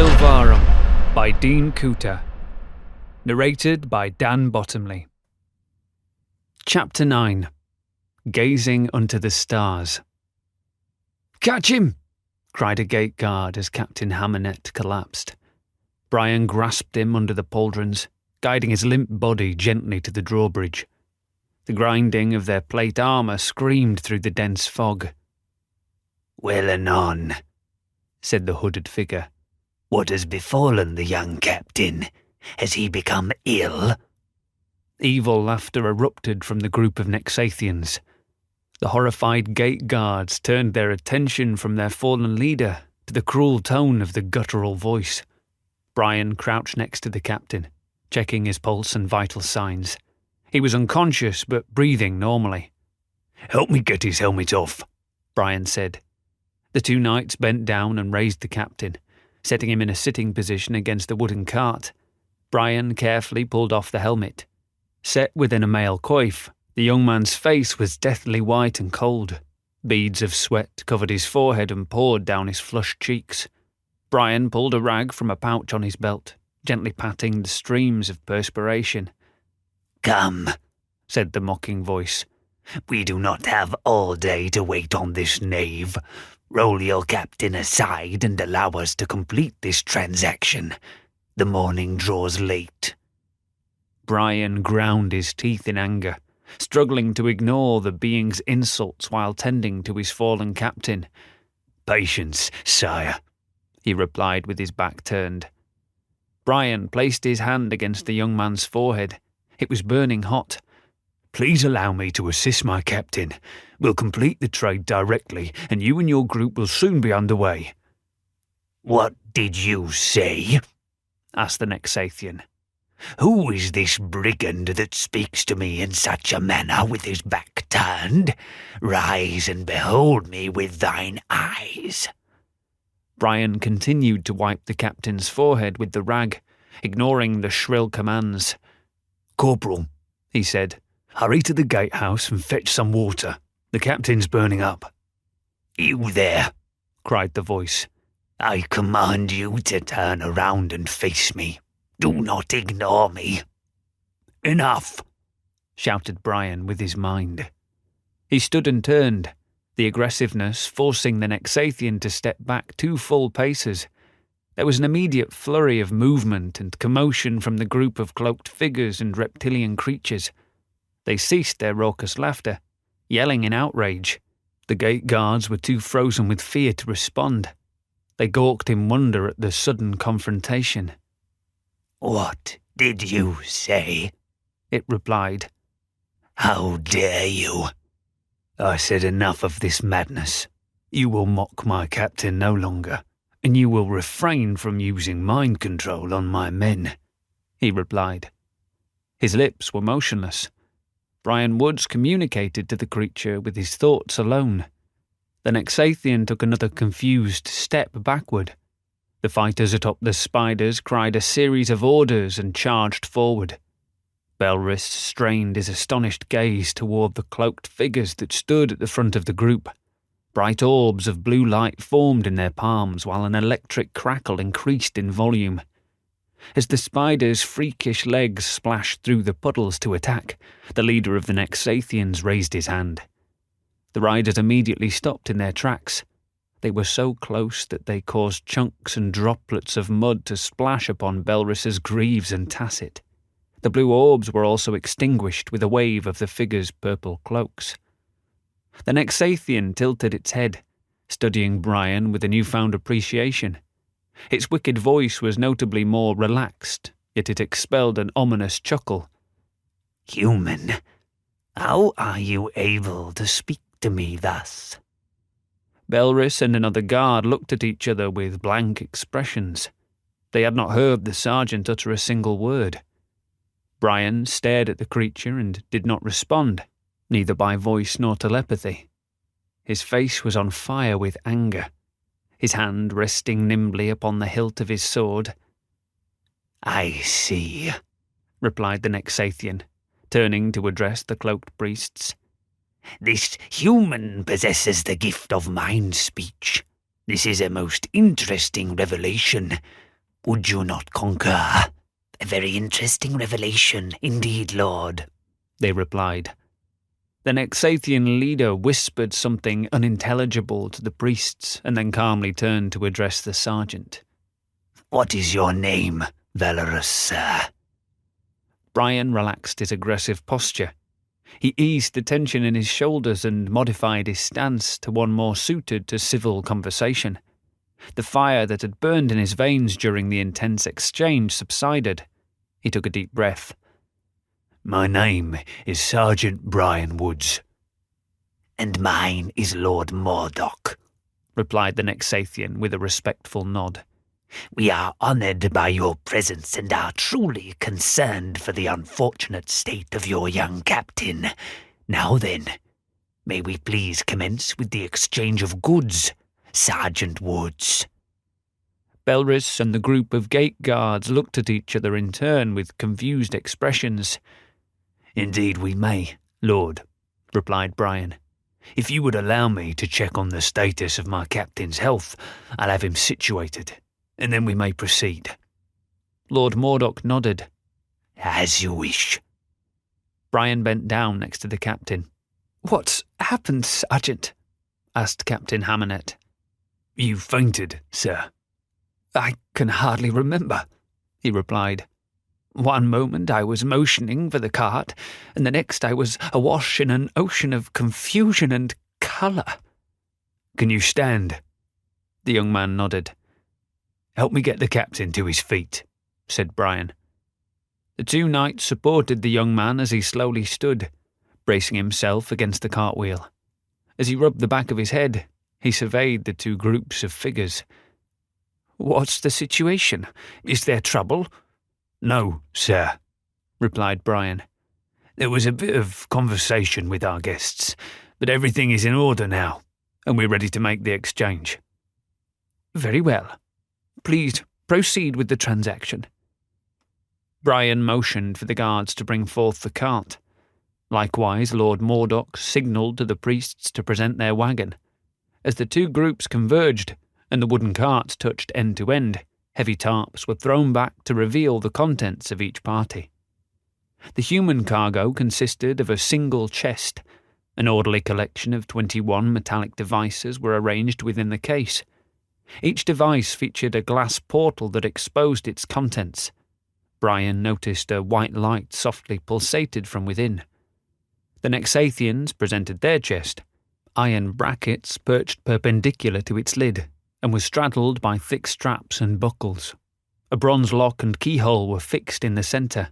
Silvarum by Dean Kuhta. Narrated by Dan Bottomley. Chapter 9. Gazing unto the Stars. "Catch him!" cried a gate guard as Captain Hammernet collapsed. Brian grasped him under the pauldrons, guiding his limp body gently to the drawbridge. The grinding of their plate armour screamed through the dense fog. "Well anon," said the hooded figure. "What has befallen the young captain? Has he become ill?" Evil laughter erupted from the group of Nexathians. The horrified gate guards turned their attention from their fallen leader to the cruel tone of the guttural voice. Brian crouched next to the captain, checking his pulse and vital signs. He was unconscious but breathing normally. "Help me get his helmet off," Brian said. The two knights bent down and raised the captain, setting him in a sitting position against the wooden cart. Brian carefully pulled off the helmet. Set within a mail coif, the young man's face was deathly white and cold. Beads of sweat covered his forehead and poured down his flushed cheeks. Brian pulled a rag from a pouch on his belt, gently patting the streams of perspiration. "Come," said the mocking voice. "We do not have all day to wait on this knave. Roll your captain aside and allow us to complete this transaction. The morning draws late." Brian ground his teeth in anger, struggling to ignore the being's insults while tending to his fallen captain. "Patience, sire," he replied with his back turned. Brian placed his hand against the young man's forehead. It was burning hot. "Please allow me to assist my captain. We'll complete the trade directly, and you and your group will soon be underway." "What did you say?" asked the Nexathian. "Who is this brigand that speaks to me in such a manner with his back turned? Rise and behold me with thine eyes." Brian continued to wipe the captain's forehead with the rag, ignoring the shrill commands. "Corporal," he said, "hurry to the gatehouse and fetch some water. The captain's burning up." "You there," cried the voice. "I command you to turn around and face me. Do not ignore me." "Enough," shouted Brian with his mind. He stood and turned, the aggressiveness forcing the Nexathian to step back 2 full paces. There was an immediate flurry of movement and commotion from the group of cloaked figures and reptilian creatures. They ceased their raucous laughter, yelling in outrage. The gate guards were too frozen with fear to respond. They gawked in wonder at the sudden confrontation. "What did you say?" it replied. "How dare you?" "I said enough of this madness. You will mock my captain no longer, and you will refrain from using mind control on my men," he replied. His lips were motionless. Brian Woods communicated to the creature with his thoughts alone. The Nexathian took another confused step backward. The fighters atop the spiders cried a series of orders and charged forward. Belris strained his astonished gaze toward the cloaked figures that stood at the front of the group. Bright orbs of blue light formed in their palms while an electric crackle increased in volume. As the spiders' freakish legs splashed through the puddles to attack, the leader of the Nexathians raised his hand. The riders immediately stopped in their tracks. They were so close that they caused chunks and droplets of mud to splash upon Belris's greaves and tasset. The blue orbs were also extinguished with a wave of the figures' purple cloaks. The Nexathian tilted its head, studying Brian with a newfound appreciation. Its wicked voice was notably more relaxed, yet it expelled an ominous chuckle. "Human, how are you able to speak to me thus?" Belris and another guard looked at each other with blank expressions. They had not heard the sergeant utter a single word. Brian stared at the creature and did not respond, neither by voice nor telepathy. His face was on fire with anger, his hand resting nimbly upon the hilt of his sword. "I see," replied the Nexathian, turning to address the cloaked priests. "This human possesses the gift of mind speech. This is a most interesting revelation. Would you not concur? A very interesting revelation indeed, Lord, they replied. The XVIII leader whispered something unintelligible to the priests and then calmly turned to address the sergeant. What is your name, valorous sir? Brian relaxed his aggressive posture. He eased the tension in his shoulders and modified his stance to one more suited to civil conversation. The fire that had burned in his veins during the intense exchange subsided. He took a deep breath. My name is Sergeant Brian Woods. And mine is Lord Mordock, replied the XVIII with a respectful nod. We are honoured by your presence and are truly concerned for the unfortunate state of your young captain. Now then, may we please commence with the exchange of goods, Sergeant Woods? Belris and the group of gate guards looked at each other in turn with confused expressions. Indeed we may, Lord, replied Brian. If you would allow me to check on the status of my captain's health, I'll have him situated, and then we may proceed. Lord Mordock nodded. As you wish. Brian bent down next to the captain. What's happened, Sergeant? Asked Captain Hammernet. You fainted, sir. I can hardly remember, he replied. One moment I was motioning for the cart, and the next I was awash in an ocean of confusion and colour. Can you stand? The young man nodded. Help me get the captain to his feet, said Brian. The two knights supported the young man as he slowly stood, bracing himself against the cartwheel. As he rubbed the back of his head, he surveyed the two groups of figures. What's the situation? Is there trouble? No, sir, replied Brian. There was a bit of conversation with our guests, but everything is in order now, and we're ready to make the exchange. Very well. Please proceed with the transaction. Brian motioned for the guards to bring forth the cart. Likewise, Lord Mordock signalled to the priests to present their wagon. As the two groups converged, and the wooden cart touched end to end, heavy tarps were thrown back to reveal the contents of each party. The human cargo consisted of a single chest. An orderly collection of 21 metallic devices were arranged within the case. Each device featured a glass portal that exposed its contents. Brian noticed a white light softly pulsated from within. The XVIIIans presented their chest. Iron brackets perched perpendicular to its lid, and was straddled by thick straps and buckles. A bronze lock and keyhole were fixed in the centre.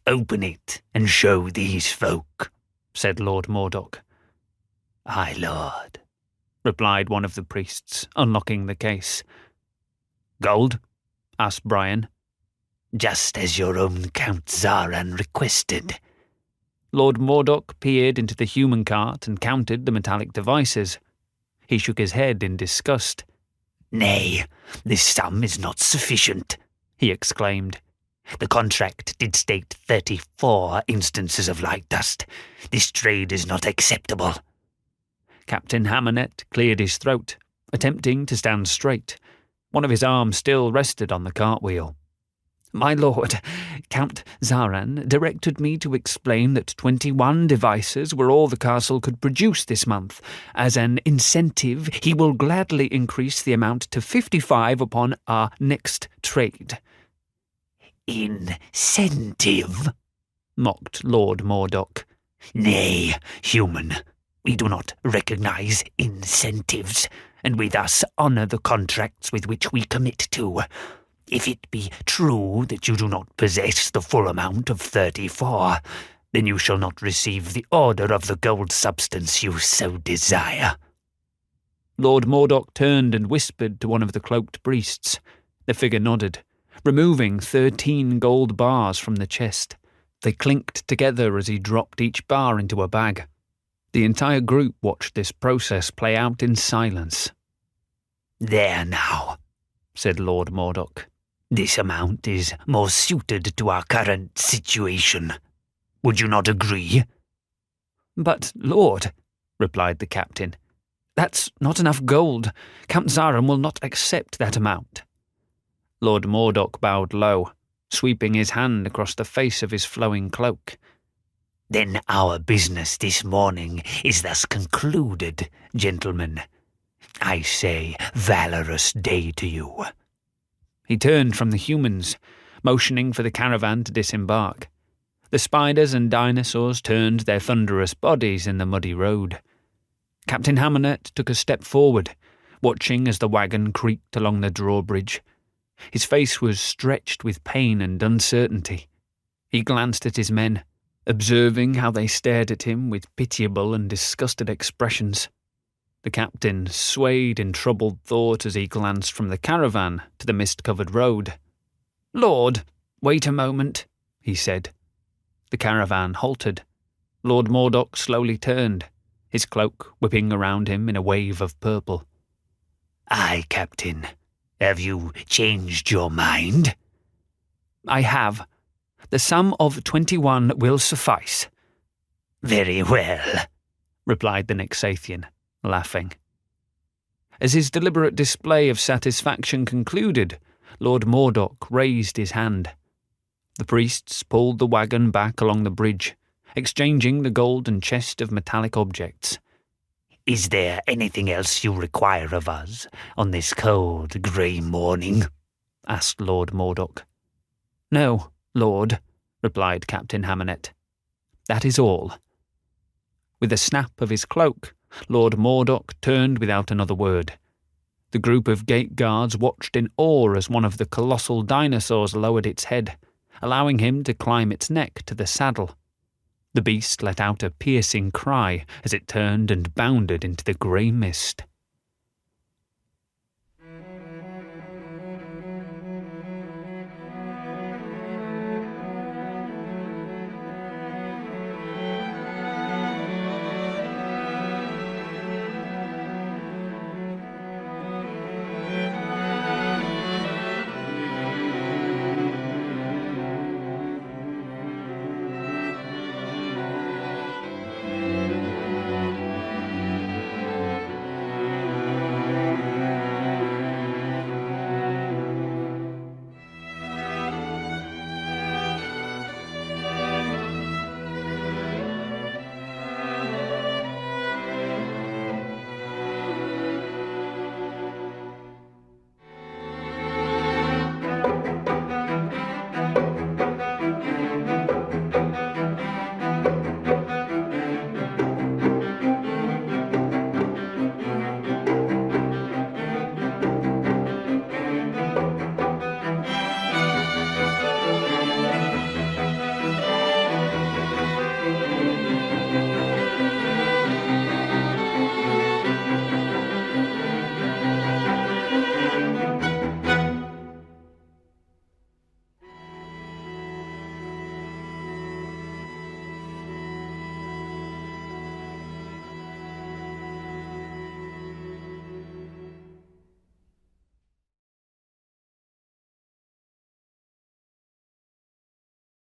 Open it and show these folk, said Lord Mordock. Aye, Lord, replied one of the priests, unlocking the case. Gold? asked Brian. Just as your own Count Zaran requested. Lord Mordock peered into the human cart and counted the metallic devices. He shook his head in disgust. Nay, this sum is not sufficient, he exclaimed. The contract did state 34 instances of light dust. This trade is not acceptable. Captain Hammernet cleared his throat, attempting to stand straight. One of his arms still rested on the cartwheel. My lord, Count Zaran directed me to explain that 21 devices were all the castle could produce this month. As an incentive, he will gladly increase the amount to 55 upon our next trade. Incentive? Mocked Lord Mordock. Nay, human, we do not recognize incentives, and we thus honour the contracts with which we commit to. If it be true that you do not possess the full amount of 34, then you shall not receive the order of the gold substance you so desire. Lord Mordock turned and whispered to one of the cloaked priests. The figure nodded, removing 13 gold bars from the chest. They clinked together as he dropped each bar into a bag. The entire group watched this process play out in silence. There now, said Lord Mordock. This amount is more suited to our current situation. Would you not agree? But, Lord, replied the captain, that's not enough gold. Count Zaran will not accept that amount. Lord Mordock bowed low, sweeping his hand across the face of his flowing cloak. Then our business this morning is thus concluded, gentlemen. I say valorous day to you. He turned from the humans, motioning for the caravan to disembark. The spiders and dinosaurs turned their thunderous bodies in the muddy road. Captain Hammernet took a step forward, watching as the wagon creaked along the drawbridge. His face was stretched with pain and uncertainty. He glanced at his men, observing how they stared at him with pitiable and disgusted expressions. The captain swayed in troubled thought as he glanced from the caravan to the mist-covered road. "Lord, wait a moment," he said. The caravan halted. Lord Mordock slowly turned, his cloak whipping around him in a wave of purple. "Aye, Captain. Have you changed your mind?" "I have. The sum of 21 will suffice." "Very well," replied the XVIII, laughing. As his deliberate display of satisfaction concluded, Lord Mordock raised his hand. The priests pulled the wagon back along the bridge, exchanging the golden chest of metallic objects. "Is there anything else you require of us on this cold, grey morning?" asked Lord Mordock. "No, Lord," replied Captain Hammernet. "That is all." With a snap of his cloak, Lord Mordock turned without another word. The group of gate guards watched in awe as one of the colossal dinosaurs lowered its head, allowing him to climb its neck to the saddle. The beast let out a piercing cry as it turned and bounded into the grey mist.